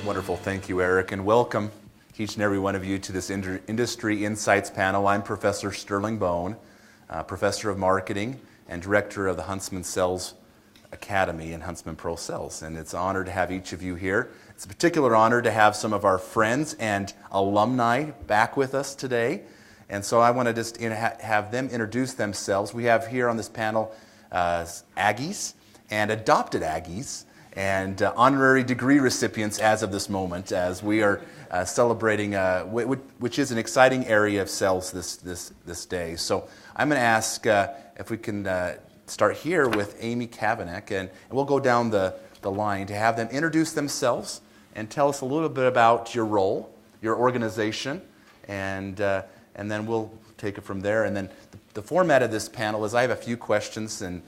Wonderful. Thank you, Eric, and welcome each and every one of you to this Industry Insights panel. I'm Professor Sterling Bone, Professor of Marketing and Director of the Huntsman Sales Academy and Huntsman Pro Sales, and it's an honor to have each of you here. It's a particular honor to have some of our friends and alumni back with us today, and so I want to just have them introduce themselves. We have here on this panel Aggies and adopted Aggies and honorary degree recipients as of this moment, as we are celebrating, which is an exciting area of sales this day. So I'm going to ask if we can start here with Amy Kavanek, and we'll go down the line to have them introduce themselves and tell us a little bit about your role, your organization, and then we'll take it from there. And then the format of this panel is I have a few questions and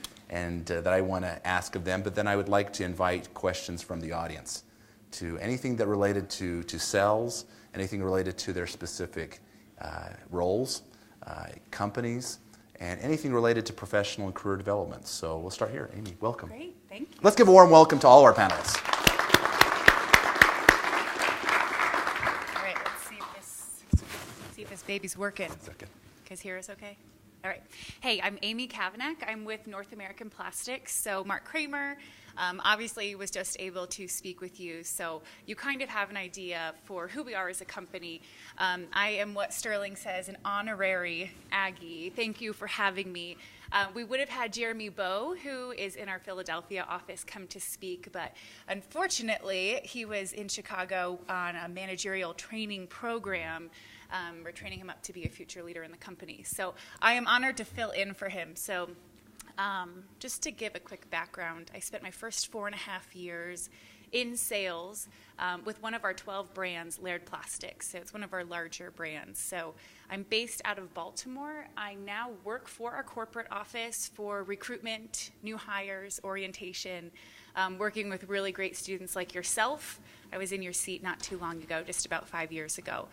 that I want to ask of them, but then I would like to invite questions from the audience to anything that related to sales, anything related to their specific roles, companies, and anything related to professional and career development. So we'll start here. Amy, welcome. Great, thank you. Let's give a warm welcome to all our panelists. All right, let's see if this baby's working. Because here is okay. All right. Hey, I'm Amy Kavanek. I'm with North American Plastics. So Mark Kramer obviously was just able to speak with you, so you kind of have an idea for who we are as a company. I am what Sterling says, an honorary Aggie. Thank you for having me. We would have had Jeremy Bowe, who is in our Philadelphia office, come to speak, but unfortunately he was in Chicago on a managerial training program. We're training him up to be a future leader in the company. So I am honored to fill in for him. So just to give a quick background, I spent my first 4.5 years in sales with one of our 12 brands, Laird Plastics. So it's one of our larger brands. So I'm based out of Baltimore. I now work for our corporate office for recruitment, new hires, orientation, working with really great students like yourself. I was in your seat not too long ago, just about 5 years ago.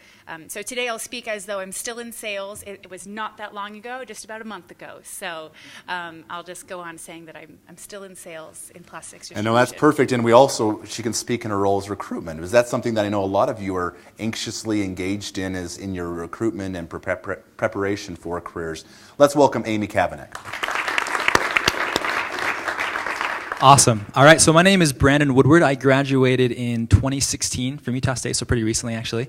So today I'll speak as though I'm still in sales. It was not that long ago, just about a month ago. So I'll just go on saying that I'm still in sales in plastics distribution. I know that's perfect, and she can speak in her role as recruitment. Is that something that I know a lot of you are anxiously engaged in, is in your recruitment and preparation for careers? Let's welcome Amy Kavanek. Awesome. All right, so my name is Brandon Woodward. I graduated in 2016 from Utah State, so pretty recently, actually.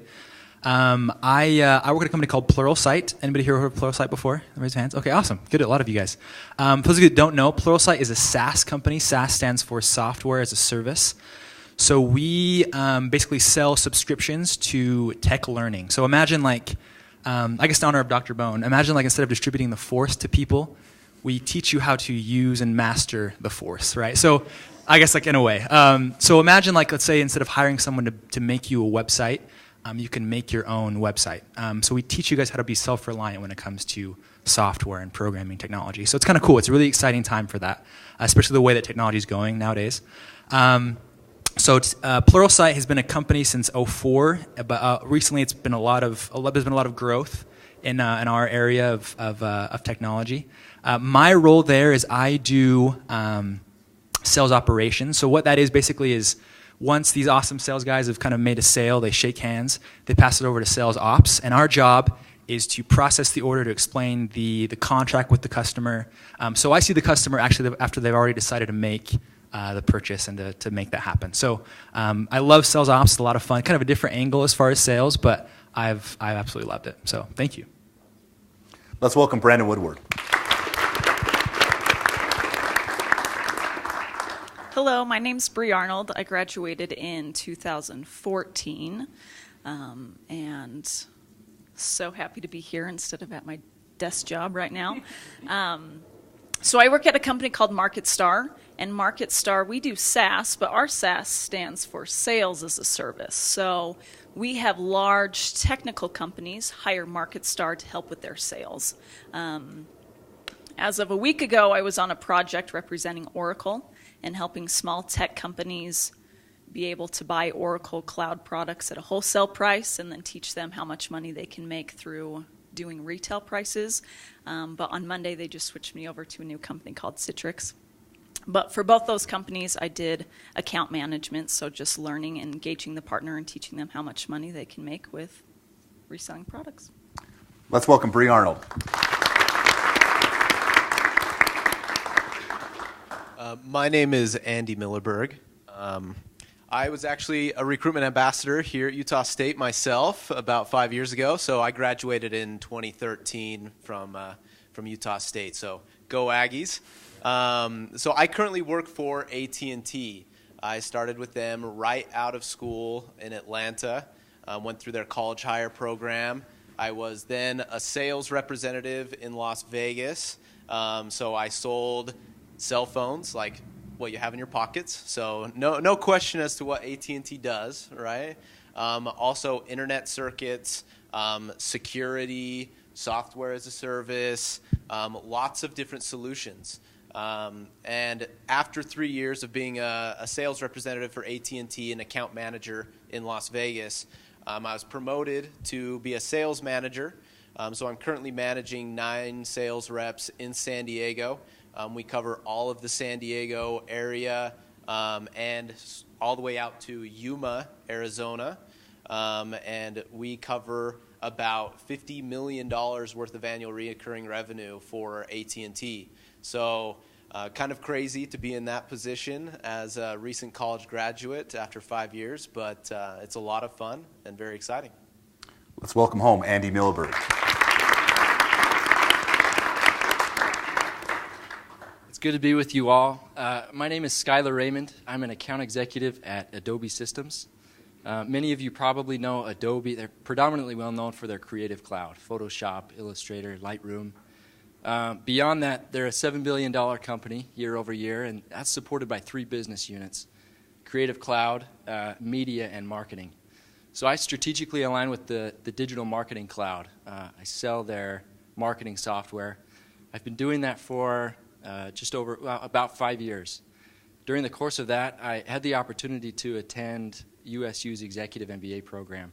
I work at a company called Pluralsight. Anybody here heard of Pluralsight before? Raise your hands. Okay, awesome. Good, a lot of you guys. For those of you that don't know, Pluralsight is a SaaS company. SaaS stands for Software as a Service. So we basically sell subscriptions to tech learning. So imagine I guess in honor of Dr. Bone, imagine instead of distributing the Force to people, we teach you how to use and master the Force, right? So I guess in a way. So imagine let's say instead of hiring someone to make you a website, you can make your own website. So we teach you guys how to be self-reliant when it comes to software and programming technology. So it's kind of cool. It's a really exciting time for that, especially the way that technology is going nowadays. Pluralsight has been a company since 2004, but recently there's been a lot of growth in our area of technology. My role there is I do sales operations. So what that is basically is once these awesome sales guys have kind of made a sale, they shake hands, they pass it over to sales ops, and our job is to process the order, to explain the contract with the customer. So I see the customer actually after they've already decided to make the purchase and to make that happen. So I love sales ops. It's a lot of fun. Kind of a different angle as far as sales, but I've absolutely loved it. So thank you. Let's welcome Brandon Woodward. Hello, my name's Bree Arnold. I graduated in 2014, and so happy to be here instead of at my desk job right now. So I work at a company called MarketStar, and MarketStar, we do SaaS, but our SaaS stands for Sales as a Service. So we have large technical companies hire MarketStar to help with their sales. As of a week ago, I was on a project representing Oracle and helping small tech companies be able to buy Oracle Cloud products at a wholesale price and then teach them how much money they can make through doing retail prices. But on Monday, they just switched me over to a new company called Citrix. But for both those companies, I did account management, so just learning and engaging the partner and teaching them how much money they can make with reselling products. Let's welcome Bree Arnold. My name is Andy Millerberg. I was actually a recruitment ambassador here at Utah State myself about 5 years ago. So I graduated in 2013 from Utah State. So go Aggies. So I currently work for AT&T. I started with them right out of school in Atlanta, went through their college hire program. I was then a sales representative in Las Vegas. So I sold cell phones like what you have in your pockets. So no question as to what AT&T does, right? Also internet circuits, security, software as a service, lots of different solutions. And after 3 years of being a sales representative for AT&T and account manager in Las Vegas, I was promoted to be a sales manager. So I'm currently managing 9 sales reps in San Diego. We cover all of the San Diego area and all the way out to Yuma, Arizona. And we cover about $50 million worth of annual recurring revenue for AT&T. So kind of crazy to be in that position as a recent college graduate after 5 years, but it's a lot of fun and very exciting. Let's welcome home Andy Millerberg. It's good to be with you all. My name is Skyler Raymond. I'm an account executive at Adobe Systems. Many of you probably know Adobe. They're predominantly well known for their Creative Cloud, Photoshop, Illustrator, Lightroom. Beyond that, they're a $7 billion company year over year, and that's supported by 3 business units: Creative Cloud, Media, and Marketing. So I strategically align with the Digital Marketing Cloud. I sell their marketing software. I've been doing that for about 5 years. During the course of that, I had the opportunity to attend USU's Executive MBA program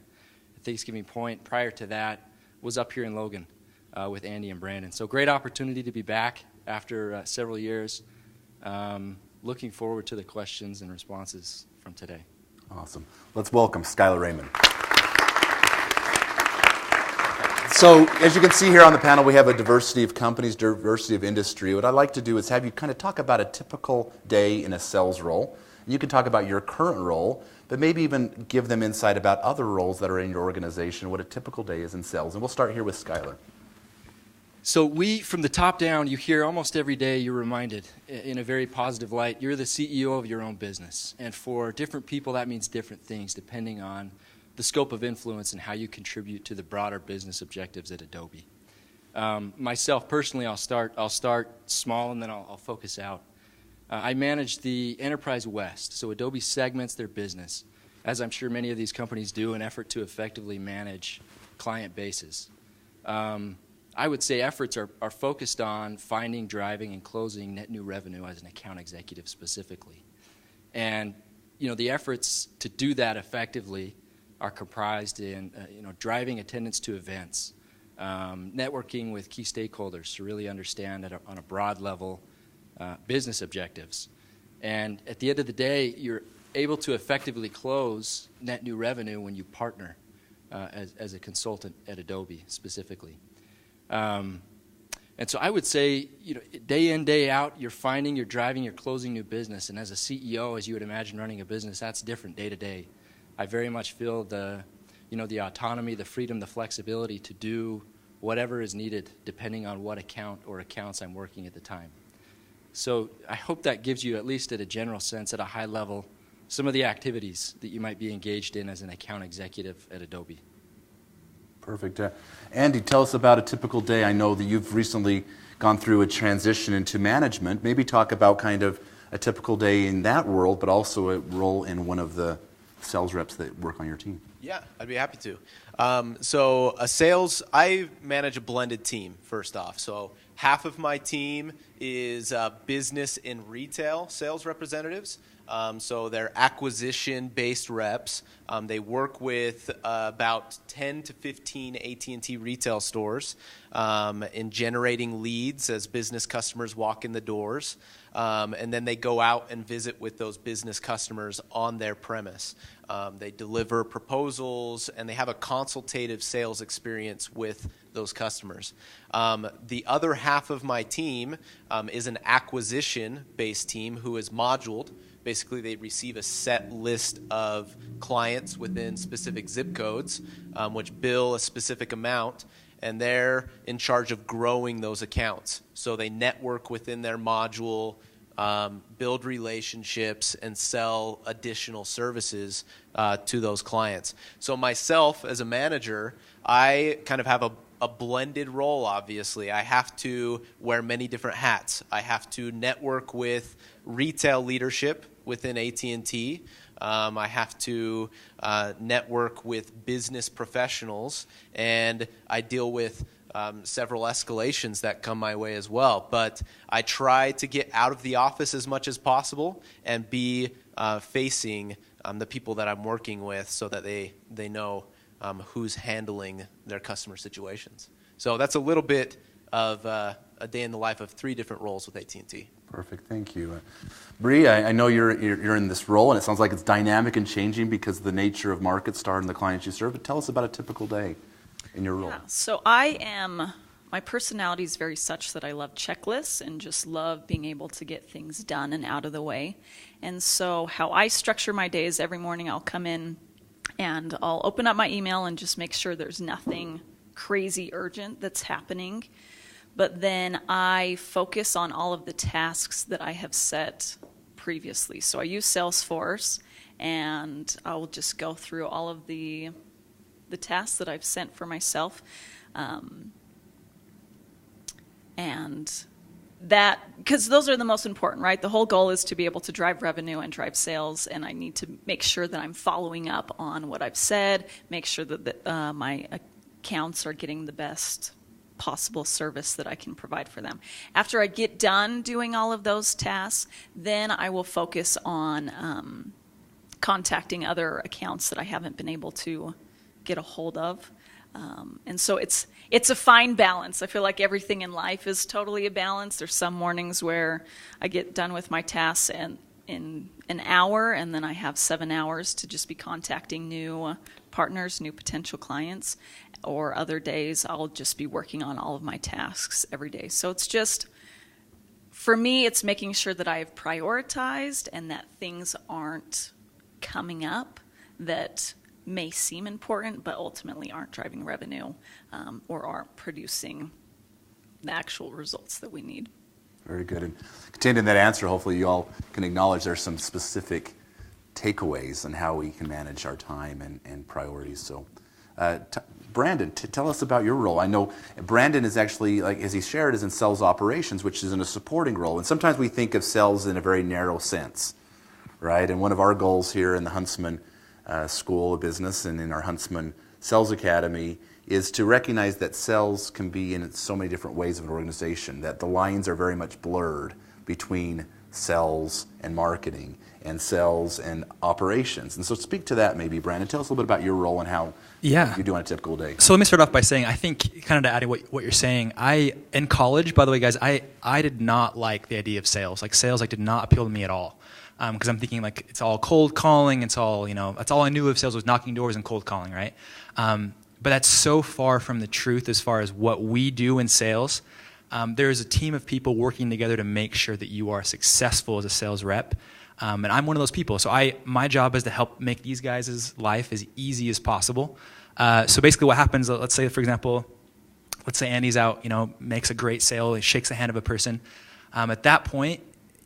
at Thanksgiving Point. Prior to that, was up here in Logan with Andy and Brandon. So great opportunity to be back after several years. Looking forward to the questions and responses from today. Awesome. Let's welcome Skyler Raymond. So as you can see here on the panel, we have a diversity of companies, diversity of industry. What I'd like to do is have you kind of talk about a typical day in a sales role. You can talk about your current role, but maybe even give them insight about other roles that are in your organization, what a typical day is in sales. And we'll start here with Skyler. So from the top down, you hear almost every day, you're reminded in a very positive light, you're the CEO of your own business. And for different people, that means different things depending on the scope of influence and how you contribute to the broader business objectives at Adobe. Myself, personally, I'll start small and then I'll focus out. I manage the Enterprise West, so Adobe segments their business, as I'm sure many of these companies do, in an effort to effectively manage client bases. I would say efforts are focused on finding, driving, and closing net new revenue as an account executive specifically. And the efforts to do that effectively are comprised in driving attendance to events, networking with key stakeholders to really understand on a broad level business objectives. And at the end of the day, you're able to effectively close net new revenue when you partner as a consultant at Adobe specifically. And so I would say, day in, day out, you're finding, you're driving, you're closing new business. And as a CEO, as you would imagine running a business, that's different day to day. I very much feel the autonomy, the freedom, the flexibility to do whatever is needed depending on what account or accounts I'm working at the time. So I hope that gives you, at least at a general sense, at a high level, some of the activities that you might be engaged in as an account executive at Adobe. Perfect. Andy, tell us about a typical day. I know that you've recently gone through a transition into management. Maybe talk about kind of a typical day in that world, but also a role in one of the sales reps that work on your team. Yeah, I'd be happy to. I manage a blended team, first off. So half of my team is business and retail sales representatives. So they're acquisition-based reps. They work with about 10 to 15 AT&T retail stores in generating leads as business customers walk in the doors. And then they go out and visit with those business customers on their premise. They deliver proposals, and they have a consultative sales experience with those customers. The other half of my team is an acquisition-based team who is moduled. Basically, they receive a set list of clients within specific zip codes, which bill a specific amount, and they're in charge of growing those accounts. So they network within their module, build relationships, and sell additional services to those clients. So myself, as a manager, I kind of have a blended role, obviously. I have to wear many different hats. I have to network with retail leadership within AT&T. I have to network with business professionals, and I deal with several escalations that come my way as well. But I try to get out of the office as much as possible and be facing the people that I'm working with so that they know who's handling their customer situations. So that's a little bit of a day in the life of 3 different roles with AT&T. Perfect, thank you. Bree, I know you're in this role, and it sounds like it's dynamic and changing because of the nature of MarketStar and the clients you serve, but tell us about a typical day in your role. Yeah, so my personality is very such that I love checklists and just love being able to get things done and out of the way. And so how I structure my days, every morning I'll come in and I'll open up my email and just make sure there's nothing crazy urgent that's happening. But then I focus on all of the tasks that I have set previously. So I use Salesforce, and I'll just go through all of the tasks that I've sent for myself. And that, because those are the most important, right? The whole goal is to be able to drive revenue and drive sales, and I need to make sure that I'm following up on what I've said, make sure that my accounts are getting the best possible service that I can provide for them. After I get done doing all of those tasks, then I will focus on contacting other accounts that I haven't been able to get a hold of. And so it's a fine balance. I feel like everything in life is totally a balance. There's some mornings where I get done with my tasks in an hour, and then I have 7 hours to just be contacting new partners, new potential clients. Or other days, I'll just be working on all of my tasks every day. So it's just, for me, it's making sure that I've prioritized and that things aren't coming up that may seem important, but ultimately aren't driving revenue or aren't producing the actual results that we need. Very good. And continuing that answer, hopefully you all can acknowledge there's some specific takeaways on how we can manage our time and priorities. So, Brandon, tell us about your role. I know Brandon is actually, like as he shared, is in sales operations, which is in a supporting role. And sometimes we think of sales in a very narrow sense, right? And one of our goals here in the Huntsman School of Business and in our Huntsman Sales Academy is to recognize that sales can be in so many different ways of an organization, that the lines are very much blurred between sales and marketing and sales and operations. And so speak to that maybe, Brandon. Tell us a little bit about your role and how you do on a typical day. So let me start off by saying, I think, kind of to add what you're saying, in college, by the way, guys, I did not like the idea of sales. Like sales did not appeal to me at all. Because I'm thinking like it's all cold calling, it's all, that's all I knew of sales was knocking doors and cold calling, right? But that's so far from the truth as far as what we do in sales. There is a team of people working together to make sure that you are successful as a sales rep. And I'm one of those people. So my job is to help make these guys' life as easy as possible. So basically what happens, let's say, for example, Andy's out, makes a great sale, he shakes the hand of a person. At that point,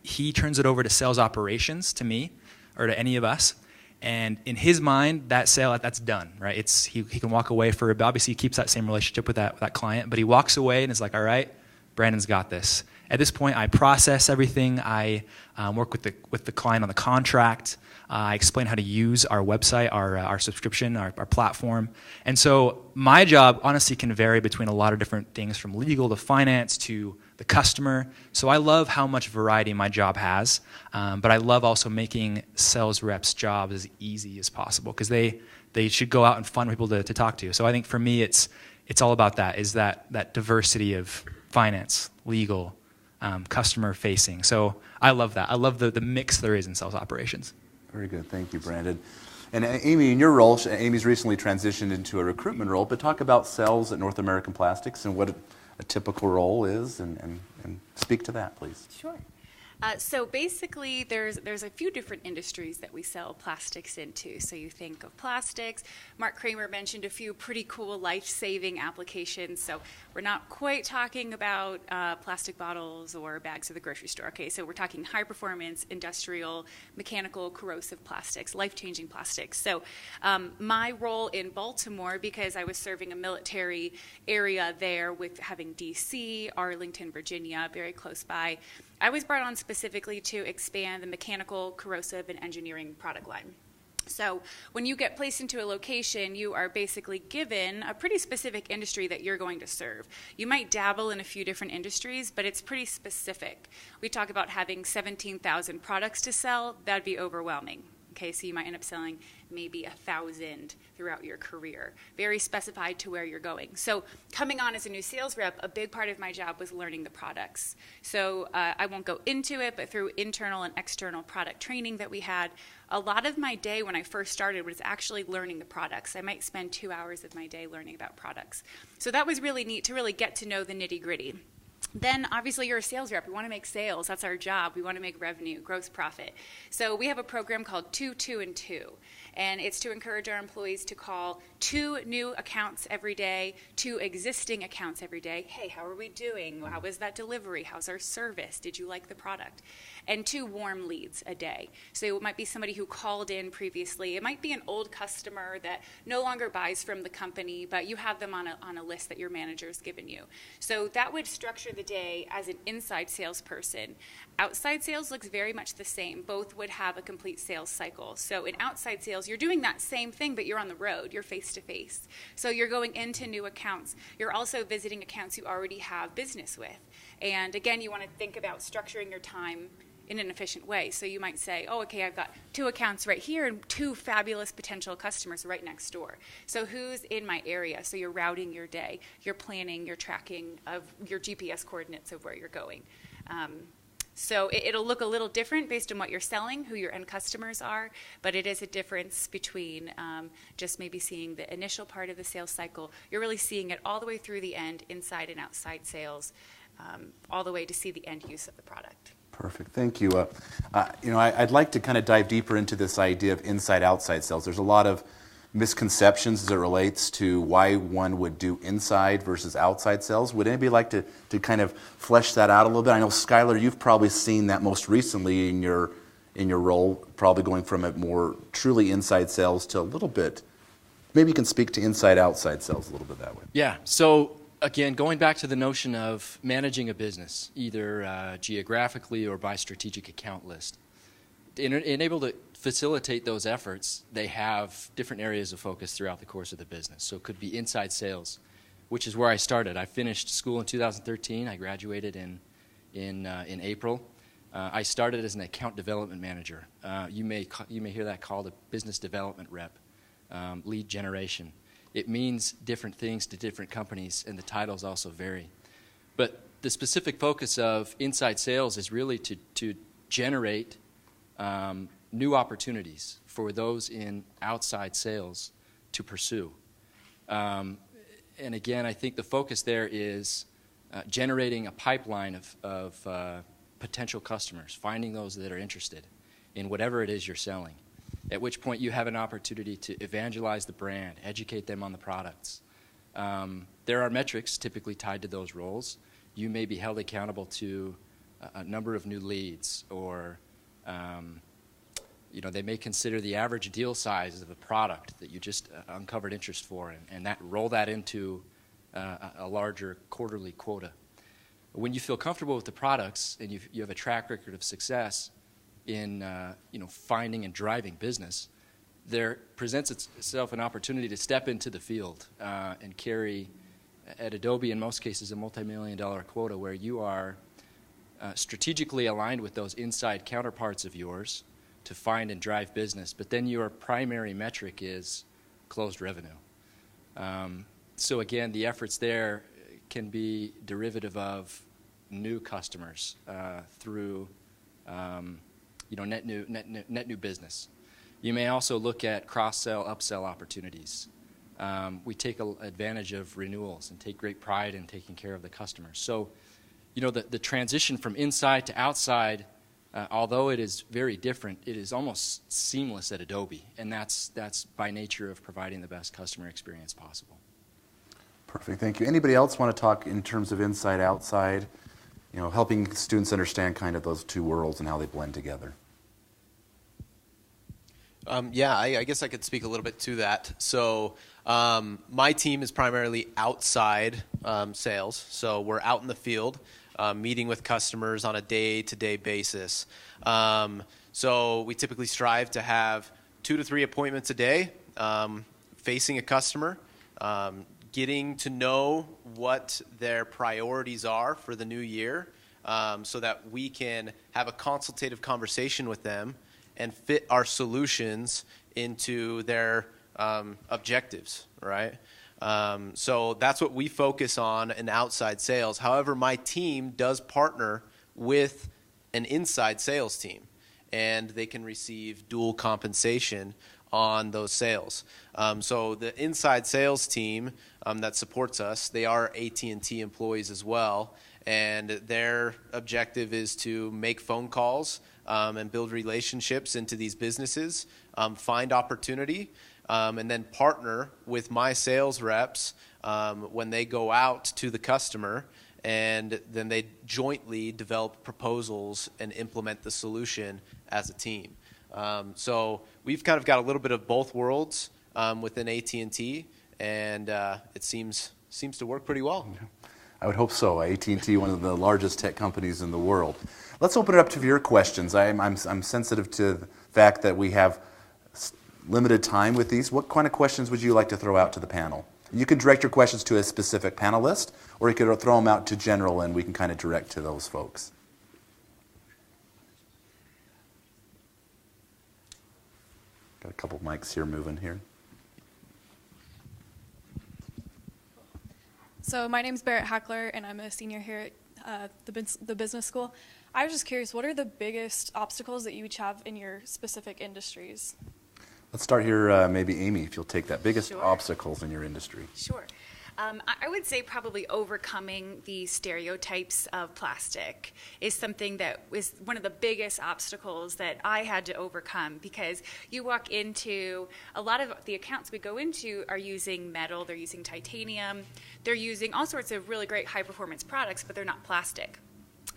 he turns it over to sales operations, to me, or to any of us. And in his mind, that sale, that's done, right? He can walk away obviously he keeps that same relationship with that client, but he walks away and is like, all right, Brandon's got this. At this point, I process everything. I work with the client on the contract. I explain how to use our website, our subscription, our platform. And so my job, honestly, can vary between a lot of different things, from legal to finance to the customer. So I love how much variety my job has, but I love also making sales reps' jobs as easy as possible, because they should go out and find people to talk to. So I think for me, it's all about that, is that diversity of finance, legal, customer facing. So I love that. I love the mix there is in sales operations. Very good. Thank you, Brandon. And Amy, in your role, Amy's recently transitioned into a recruitment role, but talk about sales at North American Plastics and what a typical role is, and speak to that, please. Sure. So basically, there's a few different industries that we sell plastics into. So you think of plastics. Mark Kramer mentioned a few pretty cool life-saving applications. So we're not quite talking about plastic bottles or bags at the grocery store. Okay, so we're talking high-performance, industrial, mechanical, corrosive plastics, life-changing plastics. So my role in Baltimore, because I was serving a military area there with having D.C., Arlington, Virginia, very close by, I was brought on specifically to expand the mechanical, corrosive, and engineering product line. So when you get placed into a location, you are basically given a pretty specific industry that you're going to serve. You might dabble in a few different industries, but it's pretty specific. We talk about having 17,000 products to sell. That'd be overwhelming. Okay, so you might end up selling maybe 1,000 throughout your career, very specified to where you're going. So coming on as a new sales rep, a big part of my job was learning the products. So I won't go into it, but through internal and external product training that we had, a lot of my day when I first started was actually learning the products. I might spend 2 hours of my day learning about products. So that was really neat to really get to know the nitty-gritty. Then obviously you're a sales rep. We want to make sales. That's our job. We want to make revenue, gross profit. So we have a program called 2, 2, and 2. And it's to encourage our employees to call 2 new accounts every day, 2 existing accounts every day. Hey, how are we doing? How was that delivery? How's our service? Did you like the product? And 2 warm leads a day. So it might be somebody who called in previously. It might be an old customer that no longer buys from the company, but you have them on a list that your manager's given you. So that would structure the day as an inside salesperson. Outside sales looks very much the same. Both would have a complete sales cycle. So in outside sales, you're doing that same thing, but you're on the road. You're face-to-face. So you're going into new accounts. You're also visiting accounts you already have business with. And again, you want to think about structuring your time in an efficient way. So you might say, oh, okay, I've got 2 accounts right here and 2 fabulous potential customers right next door. So who's in my area? So you're routing your day. You're planning, you're tracking of your GPS coordinates of where you're going. So it'll look a little different based on what you're selling, who your end customers are, but it is a difference between just maybe seeing the initial part of the sales cycle. You're really seeing it all the way through the end, inside and outside sales, all the way to see the end use of the product. Perfect. Thank you. I'd like to kind of dive deeper into this idea of inside-outside sales. There's a lot of misconceptions as it relates to why one would do inside versus outside sales. Would anybody like to kind of flesh that out a little bit? I know, Skyler, you've probably seen that most recently in your role, probably going from a more truly inside sales to a little bit. Maybe you can speak to inside-outside sales a little bit that way. Yeah. So again, going back to the notion of managing a business, either geographically or by strategic account list, in able to facilitate those efforts, they have different areas of focus throughout the course of the business. So it could be inside sales, which is where I started. I finished school in 2013. I graduated in April. I started as an account development manager. You may hear that called a business development rep, lead generation. It means different things to different companies, and the titles also vary. But the specific focus of inside sales is really to generate new opportunities for those in outside sales to pursue. And again, I think the focus there is generating a pipeline of potential customers, finding those that are interested in whatever it is you're selling, at which point you have an opportunity to evangelize the brand, educate them on the products. There are metrics typically tied to those roles. You may be held accountable to a number of new leads, or they may consider the average deal size of a product that you just uncovered interest for, and roll that into a larger quarterly quota. When you feel comfortable with the products and you have a track record of success in finding and driving business, there presents itself an opportunity to step into the field and carry, at Adobe in most cases, a multi-million-dollar quota where you are strategically aligned with those inside counterparts of yours to find and drive business, but then your primary metric is closed revenue. So again, the efforts there can be derivative of new customers through net new business. You may also look at cross-sell, upsell opportunities. We take advantage of renewals and take great pride in taking care of the customers. So, the transition from inside to outside, although it is very different, it is almost seamless at Adobe, and that's by nature of providing the best customer experience possible. Perfect, thank you. Anybody else want to talk in terms of inside, outside, helping students understand kind of those two worlds and how they blend together? I guess I could speak a little bit to that. So my team is primarily outside sales. So we're out in the field meeting with customers on a day-to-day basis. So we typically strive to have 2 to 3 appointments a day facing a customer, getting to know what their priorities are for the new year so that we can have a consultative conversation with them and fit our solutions into their objectives, right? So that's what we focus on in outside sales. However, my team does partner with an inside sales team, and they can receive dual compensation on those sales. So the inside sales team that supports us, they are AT&T employees as well, and their objective is to make phone calls and build relationships into these businesses, find opportunity, and then partner with my sales reps when they go out to the customer, and then they jointly develop proposals and implement the solution as a team. So we've kind of got a little bit of both worlds within AT&T, and it seems to work pretty well. Yeah. I would hope so. AT&T, one of the largest tech companies in the world. Let's open it up to your questions. I'm sensitive to the fact that we have limited time with these. What kind of questions would you like to throw out to the panel? You can direct your questions to a specific panelist, or you could throw them out to general, and we can kind of direct to those folks. Got a couple of mics here moving here. So my name's Barrett Hackler, and I'm a senior here at the business school. I was just curious, what are the biggest obstacles that you each have in your specific industries? Let's start here, maybe Amy, if you'll take that. Biggest Sure. obstacles in your industry. Sure. I would say probably overcoming the stereotypes of plastic is something that is one of the biggest obstacles that I had to overcome, because you walk into a lot of the accounts we go into are using metal, they're using titanium, they're using all sorts of really great high performance products, but they're not plastic.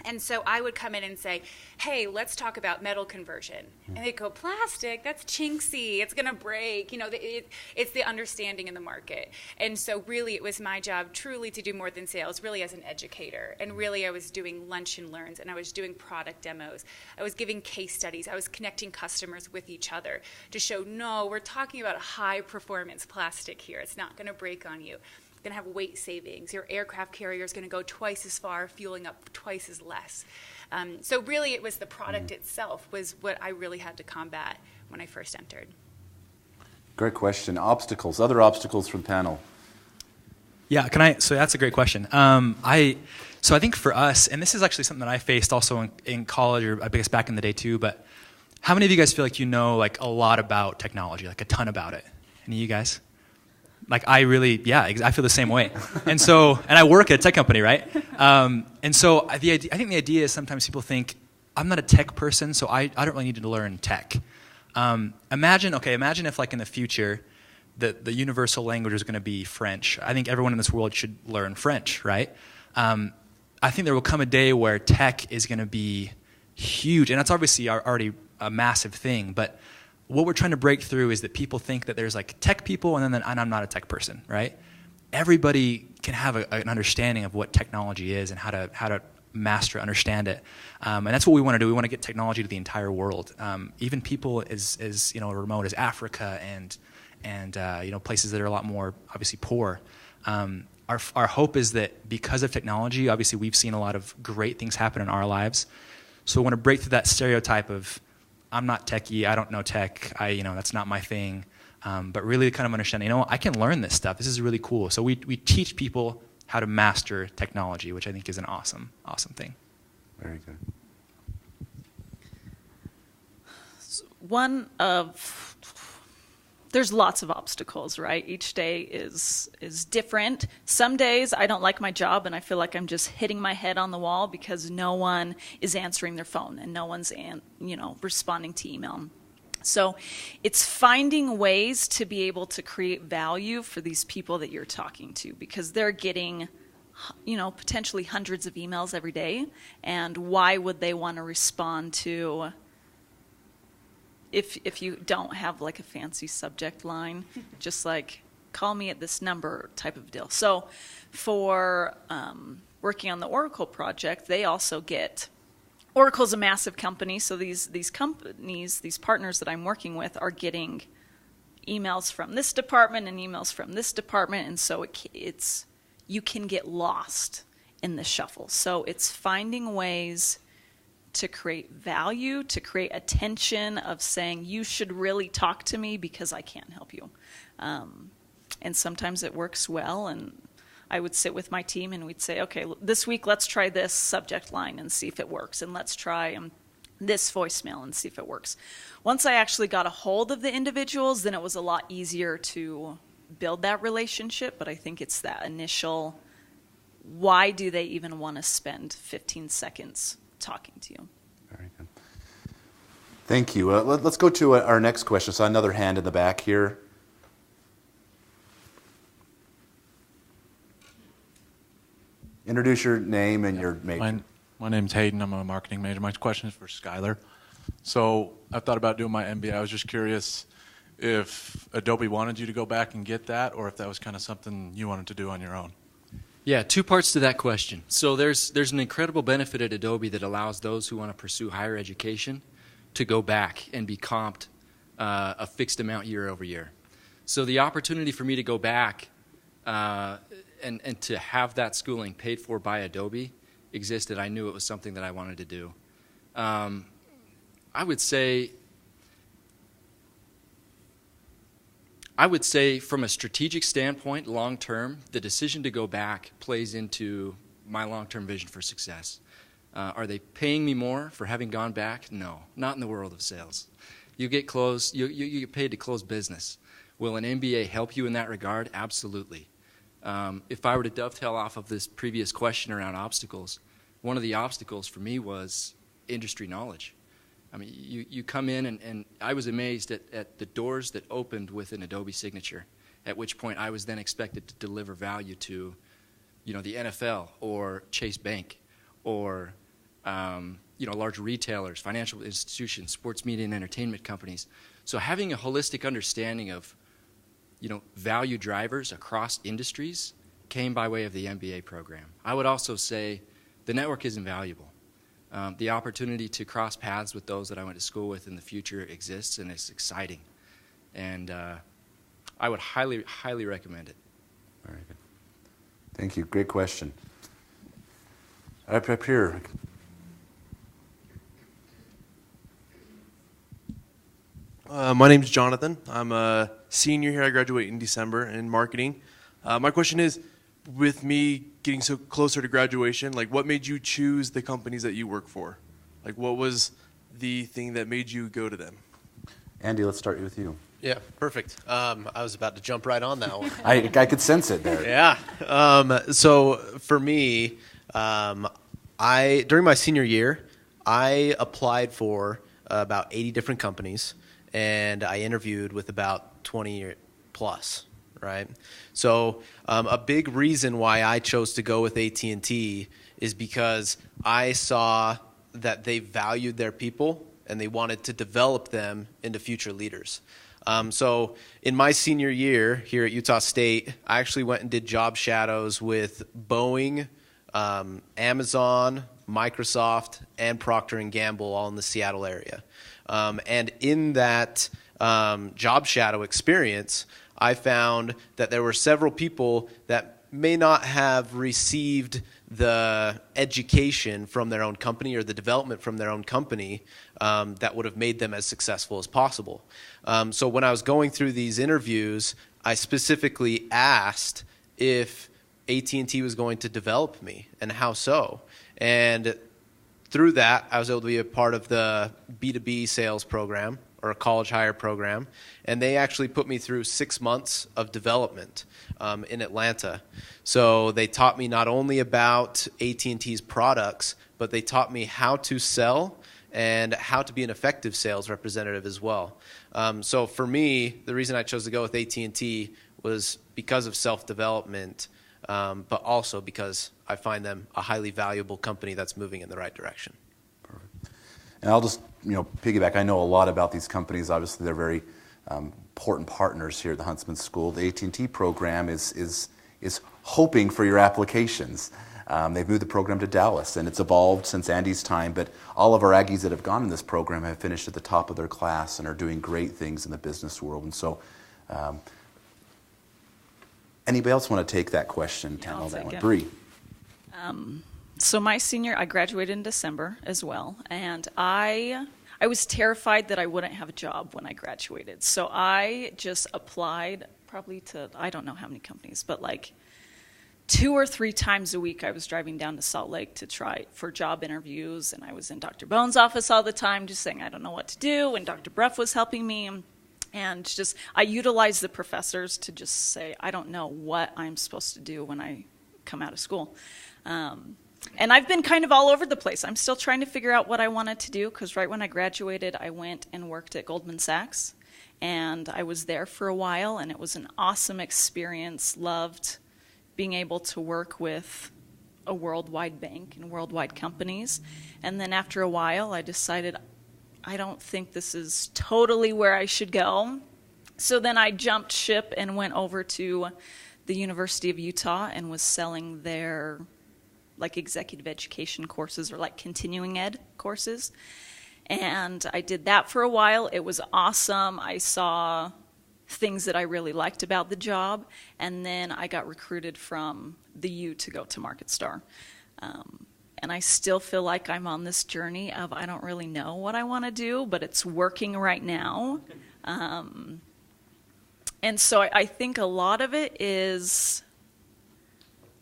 And so I would come in and say, hey, let's talk about metal conversion. And they'd go, plastic, that's chinksy, it's going to break. It's the understanding in the market. And so really it was my job truly to do more than sales, really as an educator. And really I was doing lunch and learns, and I was doing product demos. I was giving case studies. I was connecting customers with each other to show, no, we're talking about a high performance plastic here. It's not going to break on you. Going to have weight savings. Your aircraft carrier is going to go twice as far, fueling up twice as less. So really it was the product itself was what I really had to combat when I first entered. Great question. Obstacles, other obstacles from the panel. Yeah, so that's a great question. I think for us, and this is actually something that I faced also in college, or I guess back in the day too, but how many of you guys feel like you know like a lot about technology, like a ton about it? Any of you guys? Like I feel the same way. And I work at a tech company, right? And so I think the idea is sometimes people think, I'm not a tech person, so I don't really need to learn tech. Imagine if like in the future, the universal language is going to be French. I think everyone in this world should learn French, right? I think there will come a day where tech is going to be huge, and that's obviously already a massive thing, but what we're trying to break through is that people think that there's like tech people and I'm not a tech person, right? Everybody can have an understanding of what technology is and how to master, understand it. And that's what we want to do. We want to get technology to the entire world. Even people as remote as Africa and places that are a lot more obviously poor. Our hope is that because of technology, obviously we've seen a lot of great things happen in our lives. So we want to break through that stereotype of I'm not techie, I don't know tech, that's not my thing. But really kind of understanding, I can learn this stuff. This is really cool. So we teach people how to master technology, which I think is an awesome thing. Very good. There's lots of obstacles, right? Each day is different. Some days I don't like my job and I feel like I'm just hitting my head on the wall because no one is answering their phone and no one's responding to email. So it's finding ways to be able to create value for these people that you're talking to, because they're getting potentially hundreds of emails every day, and why would they want to respond to if you don't have like a fancy subject line, just like call me at this number type of deal. So for working on the Oracle project, they also get, Oracle's a massive company, so these companies, these partners that I'm working with are getting emails from this department and emails from this department, and so you can get lost in the shuffle. So it's finding ways to create value, to create attention of saying, you should really talk to me because I can't help you. And sometimes it works well, and I would sit with my team and we'd say, okay, this week let's try this subject line and see if it works, and let's try this voicemail and see if it works. Once I actually got a hold of the individuals, then it was a lot easier to build that relationship, but I think it's that initial, why do they even want to spend 15 seconds talking to you? Very good. Thank you. Let's go to our next question. So another hand in the back here. Introduce your name and your major. My name's Hayden. I'm a marketing major. My question is for Skyler. So I've thought about doing my MBA. I was just curious if Adobe wanted you to go back and get that, or if that was kind of something you wanted to do on your own. Yeah, two parts to that question. So there's an incredible benefit at Adobe that allows those who want to pursue higher education to go back and be comped a fixed amount year over year. So the opportunity for me to go back and to have that schooling paid for by Adobe existed. I knew it was something that I wanted to do. I would say from a strategic standpoint, long term, the decision to go back plays into my long-term vision for success. Are they paying me more for having gone back? No, not in the world of sales. You get get paid to close business. Will an MBA help you in that regard? Absolutely. If I were to dovetail off of this previous question around obstacles, one of the obstacles for me was industry knowledge. I mean, you come in and I was amazed at the doors that opened with an Adobe signature, at which point I was then expected to deliver value to, the NFL or Chase Bank or, large retailers, financial institutions, sports media and entertainment companies. So having a holistic understanding of, value drivers across industries came by way of the MBA program. I would also say the network is invaluable. The opportunity to cross paths with those that I went to school with in the future exists, and it's exciting. And I would highly, highly recommend it. Very good. Thank you. Great question. Up here. My name's Jonathan. I'm a senior here. I graduate in December in marketing. My question is, with me getting so closer to graduation, what made you choose the companies that you work for? What was the thing that made you go to them? Andy, let's start with you. Yeah, perfect. I was about to jump right on that one. I could sense it there. Yeah. So for me, during my senior year, I applied for about 80 different companies, and I interviewed with about 20 plus. Right. So a big reason why I chose to go with AT&T is because I saw that they valued their people and they wanted to develop them into future leaders. So in my senior year here at Utah State, I actually went and did job shadows with Boeing, Amazon, Microsoft, and Procter & Gamble, all in the Seattle area. And in that job shadow experience, I found that there were several people that may not have received the education from their own company or the development from their own company that would have made them as successful as possible. So when I was going through these interviews, I specifically asked if AT&T was going to develop me and how so. And through that, I was able to be a part of the B2B sales program or a college hire program, and they actually put me through 6 months of development in Atlanta. So they taught me not only about AT&T's products, but they taught me how to sell and how to be an effective sales representative as well. So for me, the reason I chose to go with AT&T was because of self-development, but also because I find them a highly valuable company that's moving in the right direction. Perfect. And I'll just piggyback. I know a lot about these companies. Obviously, they're very important partners here at the Huntsman School. The AT&T program is hoping for your applications. They've moved the program to Dallas, and it's evolved since Andy's time, but all of our Aggies that have gone in this program have finished at the top of their class and are doing great things in the business world. And so anybody else want to take that question? Yeah, I'll take it. Bree. So my senior, I graduated in December as well, and I was terrified that I wouldn't have a job when I graduated. So I just applied probably to, I don't know how many companies, but like 2 or 3 times a week I was driving down to Salt Lake to try for job interviews, and I was in Dr. Bone's office all the time just saying I don't know what to do, and Dr. Bruff was helping me. And just, I utilized the professors to just say, I don't know what I'm supposed to do when I come out of school. And I've been kind of all over the place. I'm still trying to figure out what I wanted to do, because right when I graduated, I went and worked at Goldman Sachs. And I was there for a while, and it was an awesome experience. Loved being able to work with a worldwide bank and worldwide companies. And then after a while, I decided, I don't think this is totally where I should go. So then I jumped ship and went over to the University of Utah and was selling their like executive education courses or like continuing ed courses. And I did that for a while. It was awesome. I saw things that I really liked about the job. And then I got recruited from the U to go to MarketStar. And I still feel like I'm on this journey of I don't really know what I want to do, but it's working right now. And so I think a lot of it is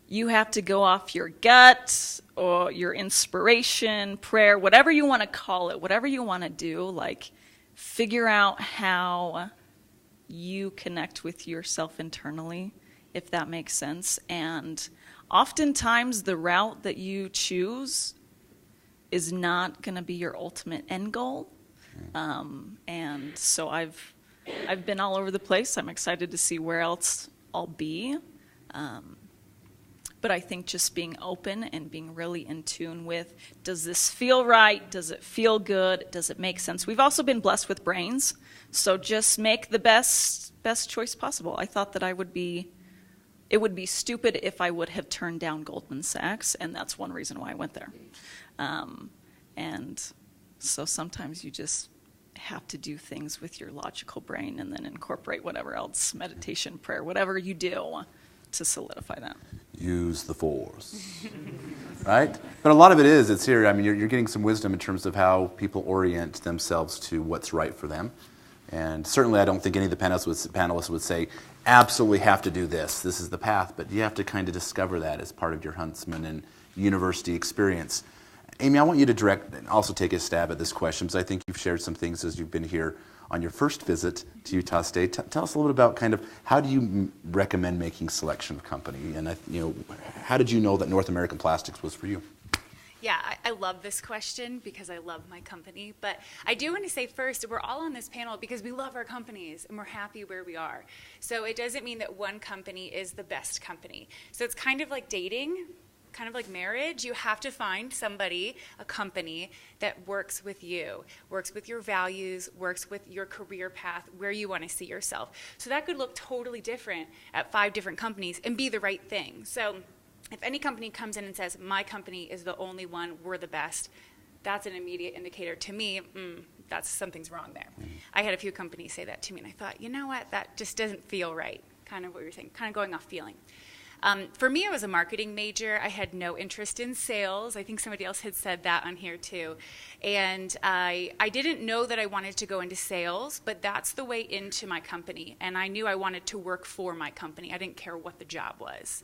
you have to go off your gut or your inspiration, prayer, whatever you want to call it, whatever you want to do, like figure out how you connect with yourself internally, if that makes sense. And oftentimes the route that you choose is not going to be your ultimate end goal. And so I've been all over the place. I'm excited to see where else I'll be. But I think just being open and being really in tune with, does this feel right? Does it feel good? Does it make sense? We've also been blessed with brains, so just make the best choice possible. I thought that it would be stupid if I would have turned down Goldman Sachs, and that's one reason why I went there. And so sometimes you just have to do things with your logical brain and then incorporate whatever else, meditation, prayer, whatever you do to solidify that. Use the force, right? But a lot of it's here. I mean, you're getting some wisdom in terms of how people orient themselves to what's right for them. And certainly I don't think any of the panelists would say, absolutely have to do this. This is the path. But you have to kind of discover that as part of your Huntsman and university experience. Amy, I want you to direct and also take a stab at this question, because I think you've shared some things as you've been here on your first visit to Utah State. Tell us a little bit about kind of how do you recommend making selection of company, and how did you know that North American Plastics was for you? Yeah, I love this question because I love my company. But I do want to say first, we're all on this panel because we love our companies and we're happy where we are. So it doesn't mean that one company is the best company. So it's kind of like dating. kind of like marriage. You have to find somebody, a company that works with you, works with your values, works with your career path, where you want to see yourself. So that could look totally different at 5 different companies and be the right thing. So if any company comes in and says, my company is the only one, we're the best, that's an immediate indicator to me, that's something's wrong there. I had a few companies say that to me, and I thought, you know what, that just doesn't feel right, kind of what you're saying, kind of going off feeling. For me, I was a marketing major. I had no interest in sales. I think somebody else had said that on here too. And I didn't know that I wanted to go into sales, but that's the way into my company. And I knew I wanted to work for my company. I didn't care what the job was.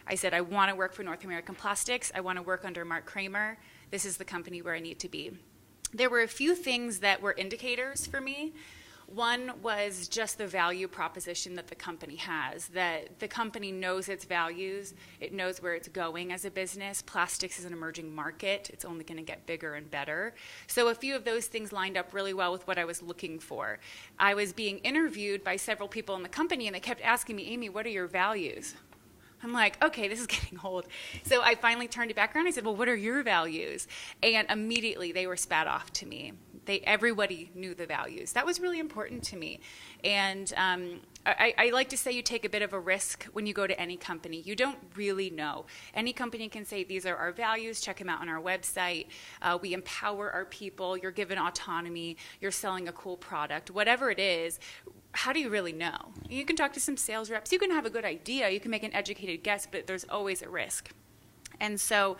I said, I want to work for North American Plastics. I want to work under Mark Kramer. This is the company where I need to be. There were a few things that were indicators for me. One was just the value proposition that the company has, that the company knows its values, it knows where it's going as a business. Plastics is an emerging market. It's only going to get bigger and better. So a few of those things lined up really well with what I was looking for. I was being interviewed by several people in the company, and they kept asking me, Amy, what are your values? I'm like, okay, this is getting old. So I finally turned it back around. I said, well, what are your values? And immediately they were spat off to me. Everybody knew the values. That was really important to me. And I like to say you take a bit of a risk when you go to any company. You don't really know. Any company can say, these are our values. Check them out on our website. We empower our people. You're given autonomy. You're selling a cool product. Whatever it is, how do you really know? You can talk to some sales reps. You can have a good idea. You can make an educated guess, but there's always a risk. And so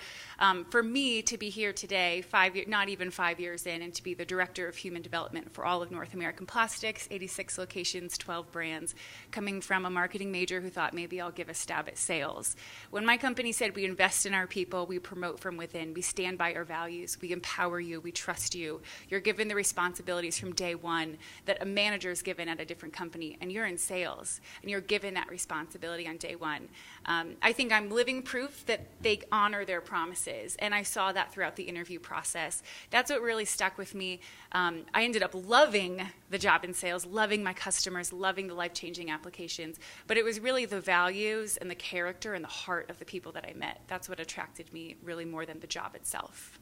for me to be here today, not even 5 years in, and to be the Director of Human Development for all of North American Plastics, 86 locations, 12 brands, coming from a marketing major who thought maybe I'll give a stab at sales. When my company said we invest in our people, we promote from within, we stand by our values, we empower you, we trust you, you're given the responsibilities from day one that a manager is given at a different company, and you're in sales, and you're given that responsibility on day one. I think I'm living proof that they honor their promises, and I saw that throughout the interview process. That's what really stuck with me. I ended up loving the job in sales, loving my customers, loving the life-changing applications, but it was really the values and the character and the heart of the people that I met. That's what attracted me really more than the job itself.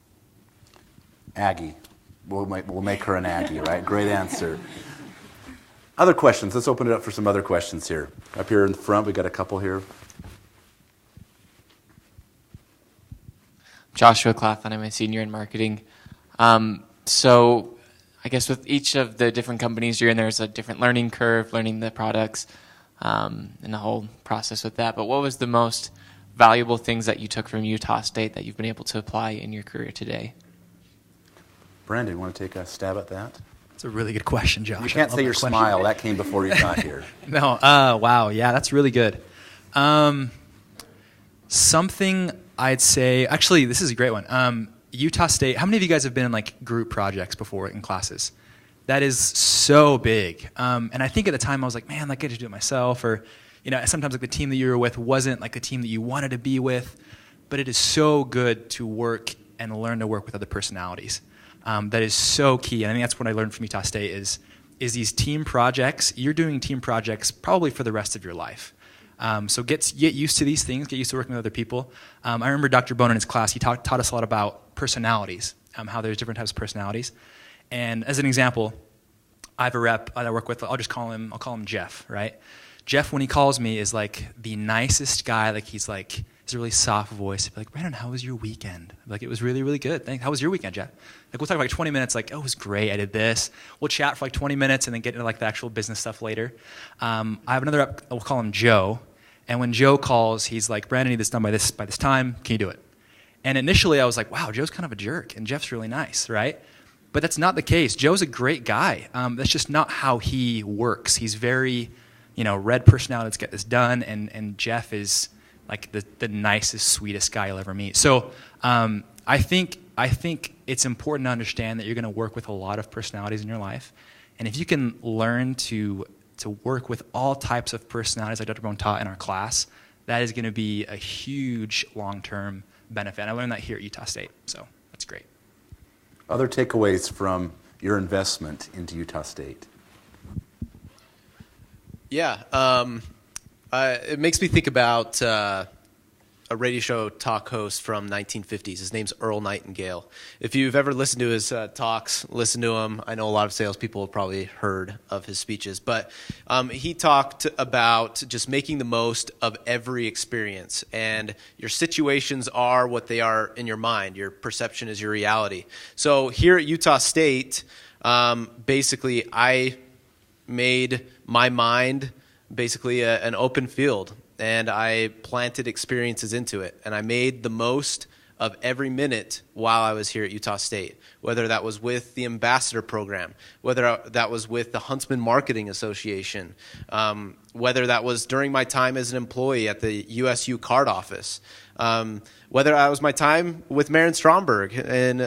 Aggie. We'll make her an Aggie, right? Great answer. Other questions? Let's open it up for some other questions here. Up here in the front, we got a couple here. Joshua Claflin, I'm a senior in marketing. So I guess with each of the different companies you're in, there's a different learning curve, learning the products, and the whole process with that. But what was the most valuable things that you took from Utah State that you've been able to apply in your career today? Brandon, want to take a stab at that? That's a really good question, Josh. You can't say your smile. That came before you got here. No, wow, yeah, that's really good. Something I'd say, actually, this is a great one. Utah State, how many of you guys have been in like group projects before in classes? That is so big. And I think at the time I was like, man, I get to do it myself. Or, sometimes like the team that you were with wasn't like the team that you wanted to be with. But it is so good to work and learn to work with other personalities. That is so key. And I think that's what I learned from Utah State is these team projects. You're doing team projects probably for the rest of your life. So get used to these things, get used to working with other people. I remember Dr. Bone in his class, he taught us a lot about personalities, how there's different types of personalities. And as an example, I have a rep that I work with, I'll call him Jeff, right? Jeff, when he calls me, is like the nicest guy. Like he's a really soft voice. He'd be like, Brandon, how was your weekend? I'm like, it was really, really good. Thanks. How was your weekend, Jeff? Like we'll talk for like 20 minutes, like, oh, it was great, I did this. We'll chat for like 20 minutes and then get into like the actual business stuff later. I have another rep, we'll call him Joe. And when Joe calls, he's like, Brandon, I need this done by this time. Can you do it? And initially I was like, wow, Joe's kind of a jerk and Jeff's really nice, right? But that's not the case. Joe's a great guy. That's just not how he works. He's very, red personality, let's get this done. And Jeff is like the nicest, sweetest guy you'll ever meet. So I think it's important to understand that you're going to work with a lot of personalities in your life. And if you can learn to work with all types of personalities like Dr. Bone taught in our class, that is going to be a huge long-term benefit. And I learned that here at Utah State, so that's great. Other takeaways from your investment into Utah State? Yeah, it makes me think about a radio show talk host from 1950s. His name's Earl Nightingale. If you've ever listened to his talks, listen to him. I know a lot of salespeople have probably heard of his speeches, but he talked about just making the most of every experience. And your situations are what they are in your mind. Your perception is your reality. So here at Utah State, basically I made my mind basically an open field, and I planted experiences into it, and I made the most of every minute while I was here at Utah State, whether that was with the ambassador program, whether that was with the Huntsman Marketing Association, whether that was during my time as an employee at the USU card office, whether that was my time with Marin Stromberg and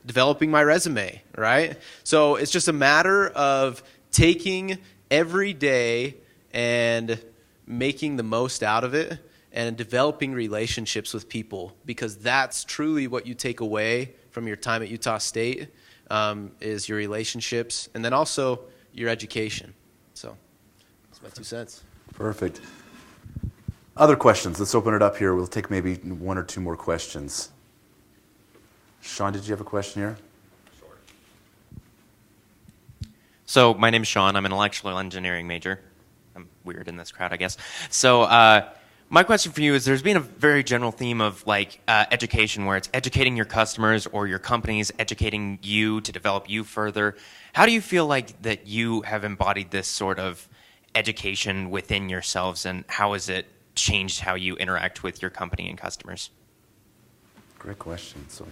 developing my resume, right? So it's just a matter of taking every day and making the most out of it and developing relationships with people, because that's truly what you take away from your time at Utah State, is your relationships and then also your education. So that's my 2 cents. Perfect. Other questions? Let's open it up here. We'll take maybe 1 or 2 more questions. Sean, did you have a question here? So my name is Sean. I'm an electrical engineering major. I'm weird in this crowd, I guess. So my question for you is, there's been a very general theme of education, where it's educating your customers or your companies, educating you to develop you further. How do you feel like that you have embodied this sort of education within yourselves, and how has it changed how you interact with your company and customers? Great question. So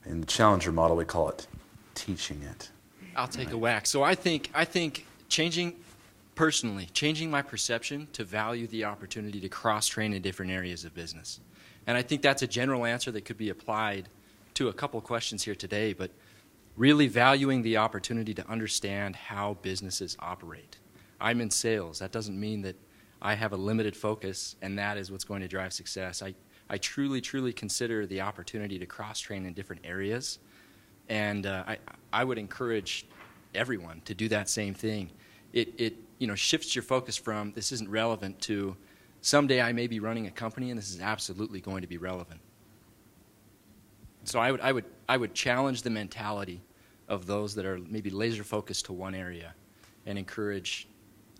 in the Challenger model, we call it teaching it. I'll take a whack. So I think changing my perception to value the opportunity to cross-train in different areas of business. And I think that's a general answer that could be applied to a couple questions here today, but really valuing the opportunity to understand how businesses operate. I'm in sales. That doesn't mean that I have a limited focus and that is what's going to drive success. I truly, truly consider the opportunity to cross-train in different areas. And I would encourage everyone to do that same thing. It shifts your focus from this isn't relevant to someday I may be running a company and this is absolutely going to be relevant. So I would challenge the mentality of those that are maybe laser focused to one area and encourage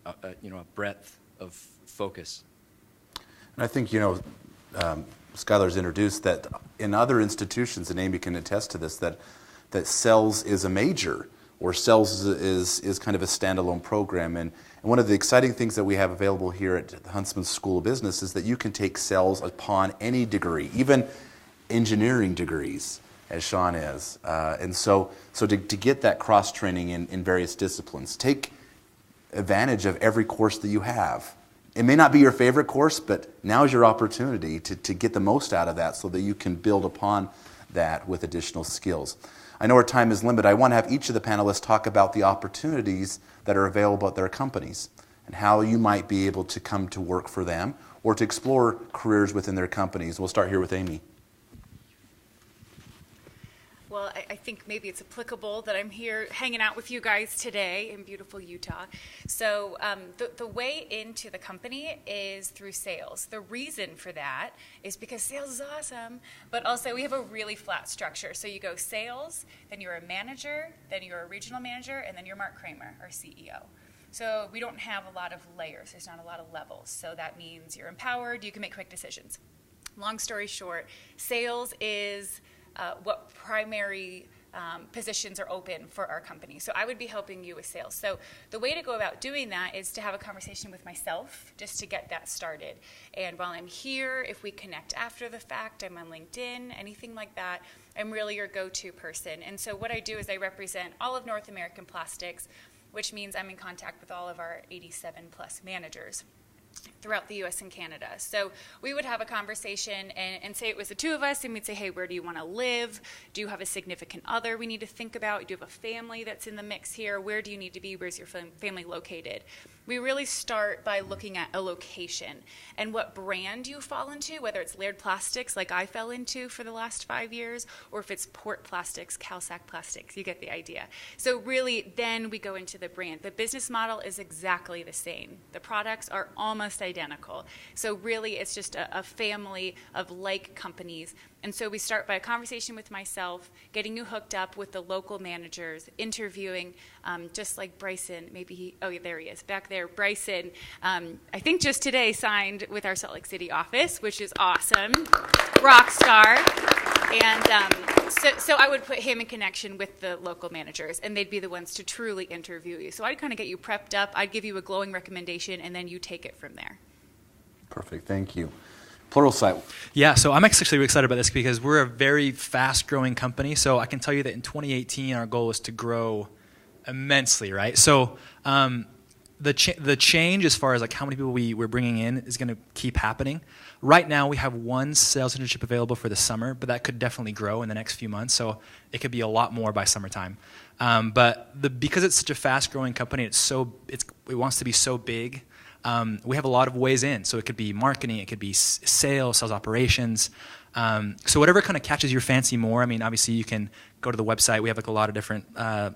a breadth of focus. And I think Skyler's introduced that in other institutions, and Amy can attest to this, that sales is a major, or sales is kind of a standalone program. And one of the exciting things that we have available here at the Huntsman School of Business is that you can take sales upon any degree, even engineering degrees, as Sean is. And so to get that cross-training in various disciplines, take advantage of every course that you have. It may not be your favorite course, but now is your opportunity to get the most out of that so that you can build upon that with additional skills. I know our time is limited. I want to have each of the panelists talk about the opportunities that are available at their companies and how you might be able to come to work for them or to explore careers within their companies. We'll start here with Amy. Well, I think maybe it's applicable that I'm here hanging out with you guys today in beautiful Utah. So the way into the company is through sales. The reason for that is because sales is awesome, but also we have a really flat structure. So you go sales, then you're a manager, then you're a regional manager, and then you're Mark Kramer, our CEO. So we don't have a lot of layers. There's not a lot of levels. So that means you're empowered. You can make quick decisions. Long story short, sales is what primary positions are open for our company. So I would be helping you with sales. So the way to go about doing that is to have a conversation with myself just to get that started. And while I'm here, if we connect after the fact, I'm on LinkedIn, anything like that, I'm really your go-to person. And so what I do is I represent all of North American Plastics, which means I'm in contact with all of our 87 plus managers throughout the U.S. and Canada. So we would have a conversation and say it was the two of us, and we'd say, hey, where do you want to live? Do you have a significant other we need to think about? Do you have a family that's in the mix here? Where do you need to be? Where's your family located? We really start by looking at a location and what brand you fall into, whether it's Laird Plastics, like I fell into for the last 5 years, or if it's Port Plastics, Calsac Plastics. You get the idea. So really, then we go into the brand. The business model is exactly the same. The products are almost identical. identical. So really, it's just a family of like companies. And so we start by a conversation with myself, getting you hooked up with the local managers, interviewing, just like Bryson, oh yeah, there he is, back there. Bryson, I think just today signed with our Salt Lake City office, which is awesome. Rock star. And so I would put him in connection with the local managers, and they'd be the ones to truly interview you. So I'd kind of get you prepped up. I'd give you a glowing recommendation, and then you take it from there. Perfect. Thank you. Pluralsight. Yeah, so I'm actually really excited about this because we're a very fast-growing company. So I can tell you that in 2018, our goal was to grow immensely, right? So the change as far as like how many people we're bringing in is going to keep happening. Right now, we have one sales internship available for the summer, but that could definitely grow in the next few months. So it could be a lot more by summertime. But because it's such a fast-growing company, it wants to be so big. We have a lot of ways in. So it could be marketing, it could be sales operations. So whatever kind of catches your fancy more. I mean, obviously you can go to the website. We have like a lot of different, I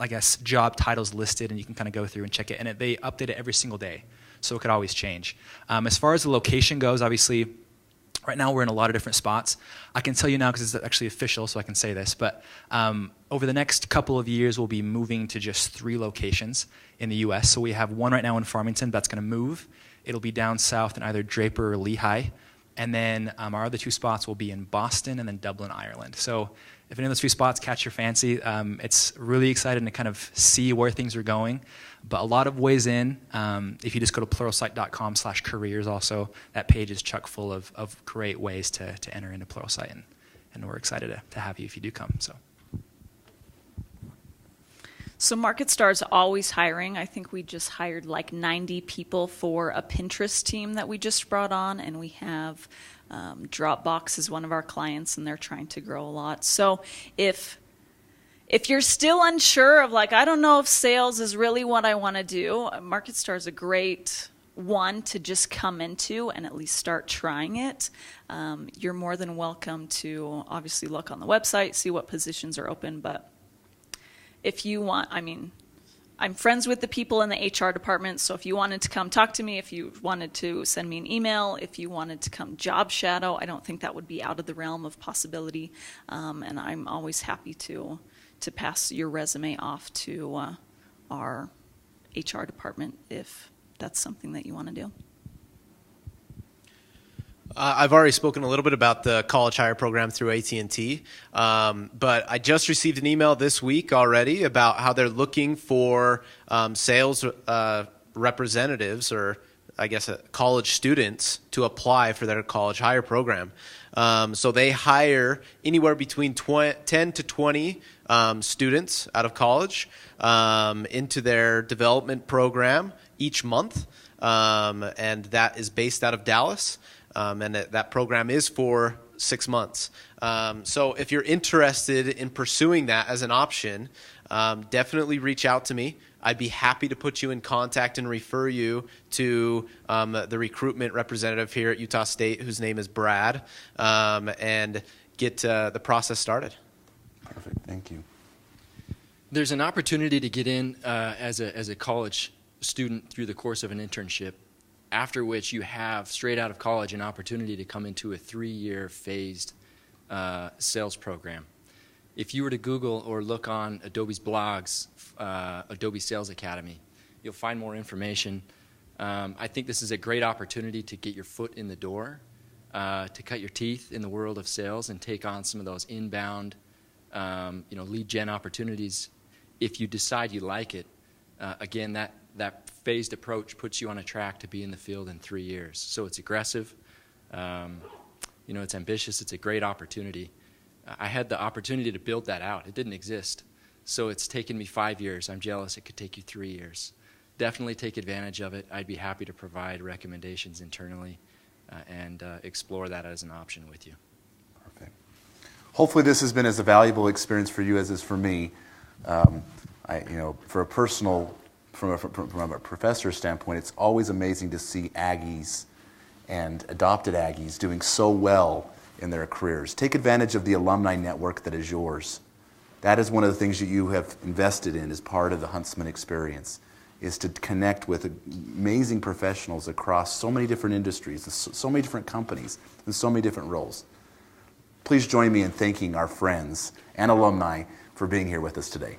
guess, job titles listed, and you can kind of go through and check it. And they update it every single day, so it could always change. As far as the location goes, obviously, right now we're in a lot of different spots. I can tell you now because it's actually official, so I can say this. But over the next couple of years, we'll be moving to just 3 locations in the U.S. So we have one right now in Farmington that's going to move. It'll be down south in either Draper or Lehigh. And then our other 2 spots will be in Boston and then Dublin, Ireland. So if any of those 3 spots catch your fancy, it's really exciting to kind of see where things are going. But a lot of ways in. If you just go to pluralsight.com/careers also, that page is chock full of great ways to enter into Pluralsight. And we're excited to have you if you do come. So MarketStar is always hiring. I think we just hired like 90 people for a Pinterest team that we just brought on, and we have Dropbox is one of our clients, and they're trying to grow a lot. So if you're still unsure of like, I don't know if sales is really what I want to do, MarketStar is a great one to just come into and at least start trying it. You're more than welcome to obviously look on the website, see what positions are open, but if you want, I mean, I'm friends with the people in the HR department, so if you wanted to come talk to me, if you wanted to send me an email, if you wanted to come job shadow, I don't think that would be out of the realm of possibility, and I'm always happy to pass your resume off to our HR department if that's something that you want to do. I've already spoken a little bit about the college hire program through AT&T, but I just received an email this week already about how they're looking for sales representatives, or I guess college students, to apply for their college hire program. So they hire anywhere between 10 to 20 students out of college into their development program each month, and that is based out of Dallas. And that program is for 6 months. So if you're interested in pursuing that as an option, definitely reach out to me. I'd be happy to put you in contact and refer you to the recruitment representative here at Utah State, whose name is Brad, and get the process started. Perfect. Thank you. There's an opportunity to get in as a college student through the course of an internship, after which you have, straight out of college, an opportunity to come into a 3-year phased sales program. If you were to Google or look on Adobe's blogs, Adobe Sales Academy, you'll find more information. I think this is a great opportunity to get your foot in the door, to cut your teeth in the world of sales and take on some of those inbound lead gen opportunities. If you decide you like it, again, that phased approach puts you on a track to be in the field in 3 years. So it's aggressive, it's ambitious, it's a great opportunity. I had the opportunity to build that out. It didn't exist. So it's taken me 5 years. I'm jealous it could take you 3 years. Definitely take advantage of it. I'd be happy to provide recommendations internally and explore that as an option with you. Perfect. Hopefully this has been as a valuable experience for you as is for me. From a professor's standpoint, it's always amazing to see Aggies and adopted Aggies doing so well in their careers. Take advantage of the alumni network that is yours. That is one of the things that you have invested in as part of the Huntsman experience. is to connect with amazing professionals across so many different industries, so many different companies, and so many different roles. Please join me in thanking our friends and alumni for being here with us today.